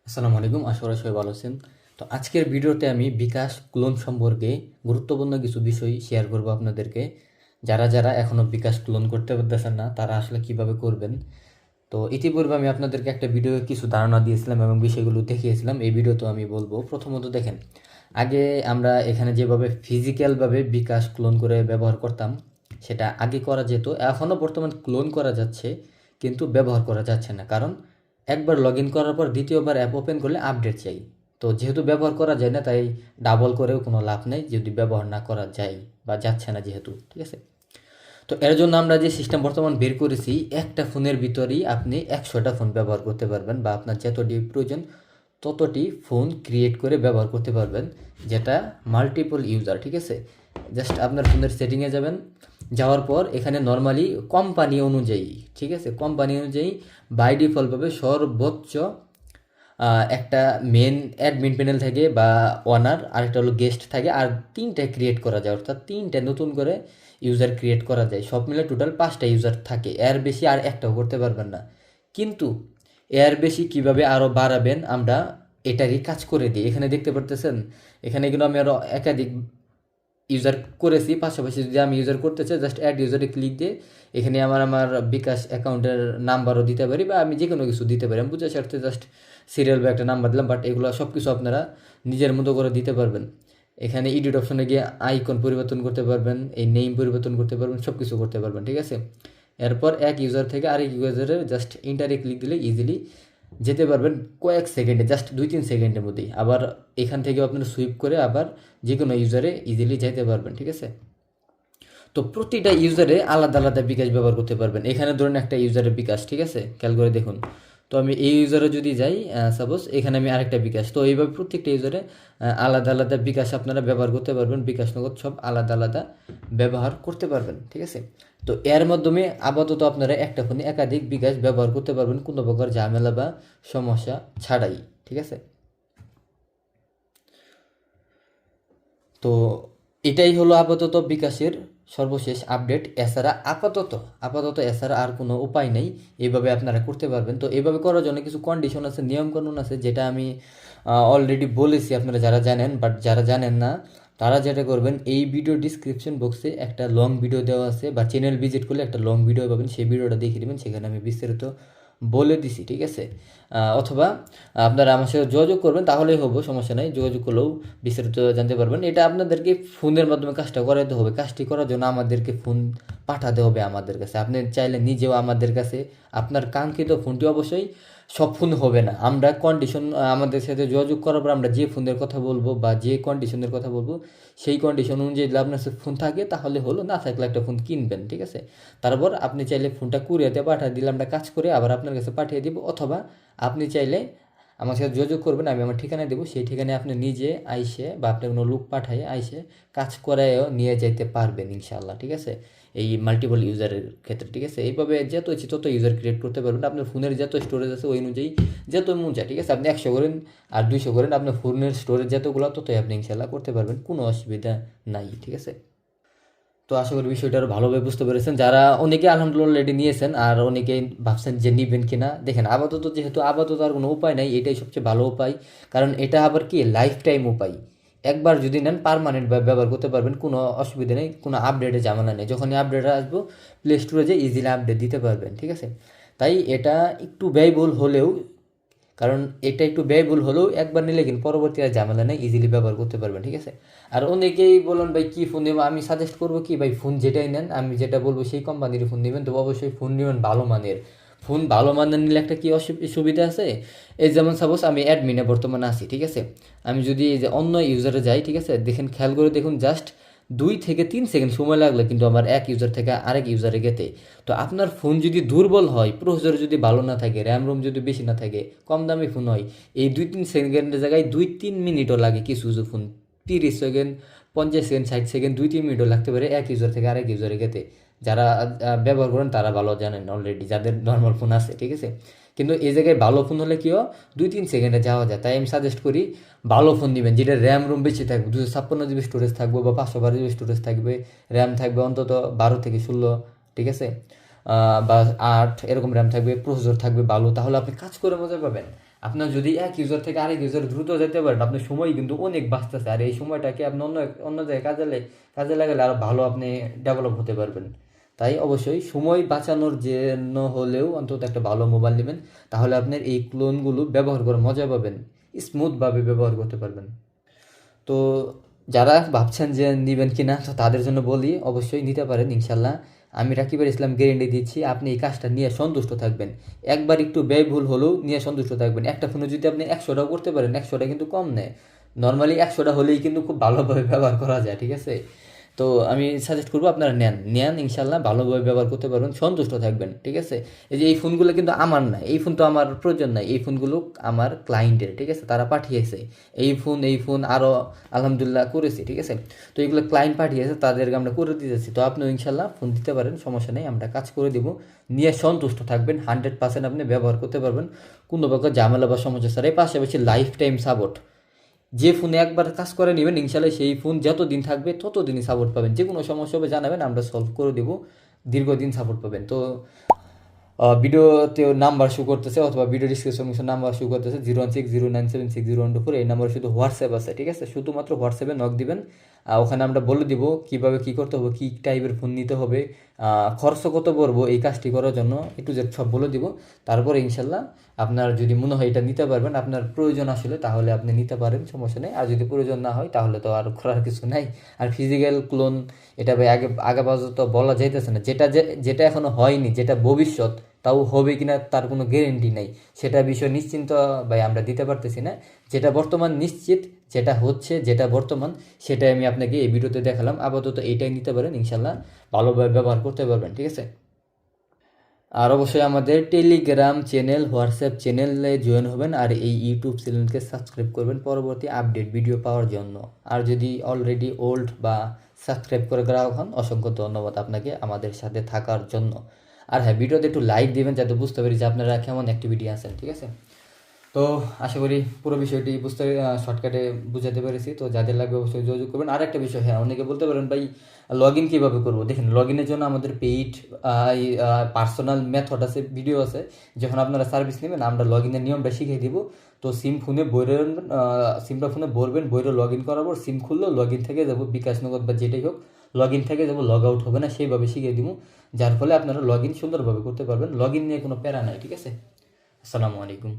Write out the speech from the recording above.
আসসালামু আলাইকুম, আশা করি সবাই ভালো আছেন। তো আজকের ভিডিওতে আমি বিকাশ ক্লোন সম্পর্কে গুরুত্বপূর্ণ কিছু বিষয় শেয়ার করব আপনাদেরকে। যারা এখনও বিকাশ ক্লোন করতে পারতেছেন না তারা আসলে কিভাবে করবেন। তো ইতিপূর্বে আমি আপনাদেরকে একটা ভিডিও কিছু ধারণা দিয়েছিলাম এবং বিষয়গুলো দেখিয়েছিলাম। এই ভিডিওতে আমি বলবো, প্রথমত দেখেন, আগে আমরা এখানে যেভাবে ফিজিক্যালভাবে বিকাশ ক্লোন করে ব্যবহার করতাম সেটা আগে করা যেত, এখনও বর্তমান ক্লোন করা যাচ্ছে, কিন্তু ব্যবহার করা যাচ্ছে না। কারণ একবার লগ ইন করার পর দ্বিতীয়বার অ্যাপ ওপেন করলে আপডেট চাই। তো যেহেতু ব্যবহার করা যায় না, তাই ডাবল করেও কোনো লাভ নেই যদি ব্যবহার না করা যায় বা যাচ্ছে না যেহেতু, ঠিক আছে। তো এর জন্য আমরা যে সিস্টেম বর্তমান বের করেছি, একটা ফোনের ভিতরেই আপনি 100টা ফোন ব্যবহার করতে পারবেন, বা আপনার যতটি প্রয়োজন ততটি ফোন ক্রিয়েট করে ব্যবহার করতে পারবেন, যেটা মাল্টিপল ইউজার, ঠিক আছে। জাস্ট আপনার ফোনের সেটিংয়ে যাবেন, যাওয়ার পর এখানে নর্মালি কোম্পানি অনুযায়ী, ঠিক আছে, কোম্পানি অনুযায়ী বাই ডিফল্টভাবে সর্বোচ্চ একটা মেন অ্যাডমিন প্যানেল থাকে বা ওনার, আরেকটা হলো গেস্ট থাকে, আর 3টা ক্রিয়েট করা যায়, অর্থাৎ 3টা নতুন করে ইউজার ক্রিয়েট করা যায়। সব মিলে টোটাল 5টা ইউজার থাকে, এর বেশি আর একটাও করতে পারবেন না। কিন্তু এর বেশি কিভাবে আরও বাড়াবেন আমরা এটারই কাজ করে দিই। এখানে দেখতে পারতেছেন, এখানে কিন্তু আমি আরও একাধিক ইউজার করেছি। পাশাপাশি যদি আমি ইউজার করতে চাই, জাস্ট অ্যাড ইউজারে ক্লিক দিয়ে এখানে আমার বিকাশ অ্যাকাউন্টের নাম্বারও দিতে পারি, বা আমি যে কোনো কিছু দিতে পারি। আমি বুঝার স্বার্থে জাস্ট সিরিয়াল বা একটা নাম্বার দিলাম, বাট এগুলো সব কিছু আপনারা নিজের মতো করে দিতে পারবেন। এখানে এডিট অপশনে গিয়ে আইকন পরিবর্তন করতে পারবেন, এই নেম পরিবর্তন করতে পারবেন, সব কিছু করতে পারবেন, ঠিক আছে। এরপর এক ইউজার থেকে আরেক ইউজারের জাস্ট ইন্টারে ক্লিক দিলে ইজিলি যেতে পারবেন কয়েক সেকেন্ডে, জাস্ট 2-3 সেকেন্ডের মধ্যেই। আবার এখান থেকেও আপনারা সুইপ করে আবার যে কোনো ইউজারে ইজিলি যেতে পারবেন, ঠিক আছে। তো প্রতিটা ইউজারে আলাদা আলাদা বিকাশ ব্যবহার করতে পারবেন। এখানে ধরুন একটা ইউজারের বিকাশ, ঠিক আছে, খেয়াল করে দেখুন। তো আমি এই ইউজারে যদি যাই, সাপোজ এখানে আমি আরেকটা বিকাশ, তো এইভাবে প্রত্যেকটা ইউজারে আলাদা আলাদা বিকাশ আপনারা ব্যবহার করতে পারবেন। বিকাশ নগদ সব আলাদা আলাদা ব্যবহার করতে পারবেন, ঠিক আছে। তো এর মাধ্যমে আপাতত আপনারা একটা ফোনে একাধিক বিকাশ ব্যবহার করতে পারবেন কোনো প্রকার ঝামেলা বা সমস্যা ছাড়াই, ঠিক আছে। তো এটাই হলো আপাতত বিকাশের সর্বশেষ আপডেট। এছাড়া আপাতত এছাড়া আর কোনো উপায় নেই, এইভাবে আপনারা করতে পারবেন। তো এইভাবে করার জন্য কিছু কন্ডিশন আছে, নিয়মকানুন আছে, যেটা আমি অলরেডি বলেছি আপনারা যারা জানেন। বাট যারা জানেন না তারা যেটা করবেন, এই ভিডিও ডিসক্রিপশন বক্সে একটা লং ভিডিও দেওয়া আছে, বা চ্যানেল ভিজিট করলে একটা লং ভিডিও পাবেন, সেই ভিডিওটা দেখে দেবেন, সেখানে আমি বিস্তারিত বলে দিছি, ঠিক আছে। অথবা আপনারা আমার সাথে যোগাযোগ করবেন, তাহলেই হবো, সমস্যা নেই। যোগাযোগ করলেও বিস্তারিত জানতে পারবেন। এটা আপনাদেরকে ফোনের মাধ্যমে কাজটা করাতে হবে। কাজটি করার জন্য আমাদেরকে ফোন পাঠাতে হবে আমাদের কাছে। আপনি চাইলে নিজেও আমাদের কাছে আপনার কাঙ্ক্ষিত ফোনটি, অবশ্যই সব ফোন হবে না, আমরা কন্ডিশন, আমাদের সাথে যোগাযোগ করার পর আমরা যে ফোনের কথা বলবো বা যে কন্ডিশনের কথা বলবো, সেই কন্ডিশন অনুযায়ী যদি আপনার কাছে ফোন থাকে তাহলে হলো, না থাকলে একটা ফোন কিনবেন, ঠিক আছে। তারপর আপনি চাইলে ফোনটা কুরিয়াতে পাঠিয়ে দিলে আমরা কাজ করে আবার আপনার কাছে পাঠিয়ে দিব, অথবা আপনি চাইলে আমার সাথে যোগাযোগ করবেন, আমি আমার ঠিকানা দেবো, সেই ঠিকানায় আপনি নিজে আইসে বা আপনার কোনো লোক পাঠায় আইসে কাজ করায়ও নিয়ে যাইতে পারবেন ইনশাআল্লাহ, ঠিক আছে। এই মাল্টিপল ইউজারের ক্ষেত্রে, ঠিক আছে। এইভাবে যত ইচ্ছে তত ইউজার ক্রিয়েট করতে পারবেন। আপনার ফোনের যত স্টোরেজ আছে ওই অনুযায়ী যত মন চায়, ঠিক আছে, আপনি 100 করেন আর 200 করেন, আপনার ফোনের স্টোরেজ যতগুলো ততই আপনি ইনশাআল্লাহ করতে পারবেন, কোনো অসুবিধা নাই, ঠিক আছে। তো আশা করি বিষয়টা আরও ভালোভাবে বুঝতে পেরেছেন। যারা অনেকে আলহামদুলিল্লাহ অলরেডি নিয়েছেন, আর অনেকেই ভাবছেন যে নিবেন কিনা, দেখেন আপাতত যেহেতু আপাতত আর কোনো উপায় নাই, এটাই সবচেয়ে ভালো উপায়। কারণ এটা আবার কি লাইফ টাইম উপায়। একবার যদি নেন পার্মানেন্ট ব্যবহার করতে পারবেন, কোনো অসুবিধা নেই, কোনো আপডেটে ঝামেলা নেই। যখনই আপডেট আসবো প্লে স্টোরে যে ইজিলি আপডেট দিতে পারবেন, ঠিক আছে। তাই এটা একটু ব্যয়বহুল হলেও, কারণ এটা একটু ব্যয়বহুল হলেও একবার নিলে কিন্তু পরবর্তী আর ঝামেলা নেই, ইজিলি ব্যবহার করতে পারবেন, ঠিক আছে। আর অনেকেই বলুন ভাই কী ফোন নেবো, আমি সাজেস্ট করবো কি ভাই, ফোন যেটাই নেন আমি যেটা বলবো সেই কোম্পানির ফোন নেবেন। তো অবশ্যই ফোন নেবেন ভালো মানের। ফোন ভালো মানের নিলে একটা কী সুবিধা আছে, এই যেমন সাপোজ আমি অ্যাডমিনে বর্তমানে আছি, ঠিক আছে। আমি যদি এই যে অন্য ইউজারে যাই, ঠিক আছে, দেখেন খেয়াল করে দেখুন, জাস্ট 2 থেকে 3 সেকেন্ড সময় লাগলে কিন্তু আমার এক ইউজার থেকে আরেক ইউজারে গেতে। তো আপনার ফোন যদি দুর্বল হয়, প্রসেসর যদি ভালো না থাকে, র্যাম রোম যদি বেশি না থাকে, কম দামি ফোন হয়, এই 2-3 সেকেন্ডের জায়গায় 2-3 মিনিটও লাগে কিছু কিছু ফোন। 30 সেকেন্ড, 50 সেকেন্ড, 60 সেকেন্ড, 2-3 মিনিটও লাগতে পারে এক ইউজার থেকে আরেক ইউজারে গেতে। যারা ব্যবহার করেন তারা ভালো জানেন অলরেডি, যাদের নর্মাল ফোন আছে, ঠিক আছে। কিন্তু এই জায়গায় ভালো ফোন হলে কী হয়, 2-3 সেকেন্ডে যাওয়া যায়। তাই আমি সাজেস্ট করি ভালো ফোন দিবেন, যেটা র্যাম রোম বেশি থাকবে, 256 জিবি স্টোরেজ থাকবে বা 512 জিবি স্টোরেজ থাকবে, র্যাম থাকবে অন্তত 12 থেকে 16, ঠিক আছে, বা 8 এরকম র্যাম থাকবে, প্রসেসর থাকবে ভালো, তাহলে আপনি কাজ করে মজা পাবেন। আপনার যদি এক ইউজার থেকে আরেক ইউজার দ্রুত যেতে পারেন, আপনার সময় কিন্তু অনেক বাঁচতেছে। আর এই সময়টাকে আপনি অন্য অন্য জায়গায় কাজে লাগালে আরও ভালো আপনি ডেভেলপ হতে পারবেন। তাই অবশ্যই সময় বাঁচানোর জন্য হলেও অন্তত একটা ভালো মোবাইল নেবেন, তাহলে আপনার এই ক্লোনগুলো ব্যবহার করে মজা পাবেন, স্মুথভাবে ব্যবহার করতে পারবেন। তো যারা ভাবছেন যে নেবেন কি না, তো তাদের জন্য বলি অবশ্যই নিতে পারেন ইনশাল্লাহ। আমি রাকিবুল ইসলাম গ্যারেন্টি দিচ্ছি আপনি এই কাজটা নিয়ে সন্তুষ্ট থাকবেন। একবার একটু ব্যয়বহুল হলেও নিয়ে সন্তুষ্ট থাকবেন। একটা ফোনে যদি আপনি 100টাও করতে পারেন, 100টা কিন্তু কম নেয়। নর্মালি 100টা হলেই কিন্তু খুব ভালোভাবে ব্যবহার করা যায়, ঠিক আছে? তো আমি সাজেস্ট করবো আপনারা নেন ইনশাল্লাহ, ভালোভাবে ব্যবহার করতে পারবেন, সন্তুষ্ট থাকবেন, ঠিক আছে? এই যে এই ফোনগুলো কিন্তু আমার না, এই ফোন তো আমার প্রয়োজন নাই, এই ফোনগুলো আমার ক্লায়েন্টের, ঠিক আছে? তারা পাঠিয়েছে এই ফোন আরও আলহামদুলিল্লাহ করেছি, ঠিক আছে? তো এগুলো ক্লায়েন্ট পাঠিয়েছে, তাদেরকে আমরা করে দিতেছি। তো আপনিও ইনশাল্লাহ ফোন দিতে পারেন, সমস্যা নেই, আমরা কাজ করে দিব। নিয়ে সন্তুষ্ট থাকবেন, 100% আপনি ব্যবহার করতে পারবেন কোনো প্রকার ঝামেলা বা সমস্যা ছাড়াই। পাশাপাশি লাইফ টাইম সাপোর্ট, যে ফোনে একবার কাজ করে নেবেন ইনশাল্লাহ সেই ফোন যতদিন থাকবে ততদিনই সাপোর্ট পাবেন। যে কোনো সমস্যা হবে জানাবেন, আমরা সলভ করে দেবো, দীর্ঘদিন সাপোর্ট পাবেন। তো ভিডিওতেও নাম্বার শো করতেছে, অথবা ভিডিও ডিসক্রিপশন নাম্বার শো করতেছে 01609760124। এই নাম্বারে শুধু হোয়াটসঅ্যাপ আছে, ঠিক আছে? শুধুমাত্র হোয়াটসঅ্যাপে নক দিবেন, ওখানে আমরা বলে দিব কীভাবে কী করতে হবে, কী টাইপের ফোন নিতে হবে, খরচ কত পড়বো এই কাজটি করার জন্য, একটু যে সব বলে দিব। তারপরে ইনশাল্লাহ আপনার যদি মনে হয় এটা নিতে পারবেন, আপনার প্রয়োজন আসলে, তাহলে আপনি নিতে পারেন, সমস্যা নেই। আর যদি প্রয়োজন না হয় তাহলে তো আর করার কিছু নাই। আর ফিজিক্যাল ক্লোন এটা ভাই আগে পর্যন্ত বলা যাইতেছে না, যেটা এখনো হয়নি, যেটা ভবিষ্যৎ তাও হবে কিনা তার কোনো গ্যারেন্টি নাই, সেটা বিষয় নিশ্চিন্ত ভাই আমরা দিতে পারতেছি না। যেটা বর্তমান নিশ্চিত, যেটা হচ্ছে, যেটা বর্তমান, সেটাই আমি আপনাকে এই ভিডিওতে দেখালাম। আপাতত এইটাই নিতে পারেন ইনশাল্লাহ, ভালোভাবে ব্যবহার করতে পারবেন, ঠিক আছে? আর অবশ্যই আমাদের টেলিগ্রাম চ্যানেল, হোয়াটসঅ্যাপ চ্যানেলে জয়েন হবেন, আর এই ইউটিউব চ্যানেলকে সাবস্ক্রাইব করবেন পরবর্তী আপডেট ভিডিও পাওয়ার জন্য। আর যদি অলরেডি ওল্ড বা সাবস্ক্রাইব করে গ্রাহক হন, অসংখ্য ধন্যবাদ আপনাকে আমাদের সাথে থাকার জন্য। আর হ্যাঁ, ভিডিওতে একটু লাইক দিবেন যাতে বুঝতে পারি যে আপনারা কেমন অ্যাক্টিভিটি আছেন, ঠিক আছে? তো আশা করি পুরো বিষয়টি বুঝতে শর্টকাটে বুঝাতে পেরেছি। তো যাদের লাগবে অবশ্যই যোগাযোগ করবেন। আর একটা বিষয়, হ্যাঁ, অনেকে বলতে পারেন ভাই লগ ইন কীভাবে করবো? দেখেন, লগ ইনের জন্য আমাদের পেইড পার্সোনাল মেথড আছে, ভিডিও আছে। যখন আপনারা সার্ভিস নেবেন আমরা লগ ইনের নিয়মটা শিখিয়ে দিব। তো সিমটা ফোনে ভরবেন, বইরে লগ ইন করার পর সিম খুললেও লগ ইন থেকে যাবো, বিকাশ নগদ বা যেটাই হোক, লগ ইন থেকে যাবো, লগ আউট হবে না, সেইভাবে শিখিয়ে দিব। যার ফলে আপনারা লগ ইন সুন্দরভাবে করতে পারবেন। লগ ইন নিয়ে কোনো প্যারা নাই, ঠিক আছে? আসসালামু আলাইকুম।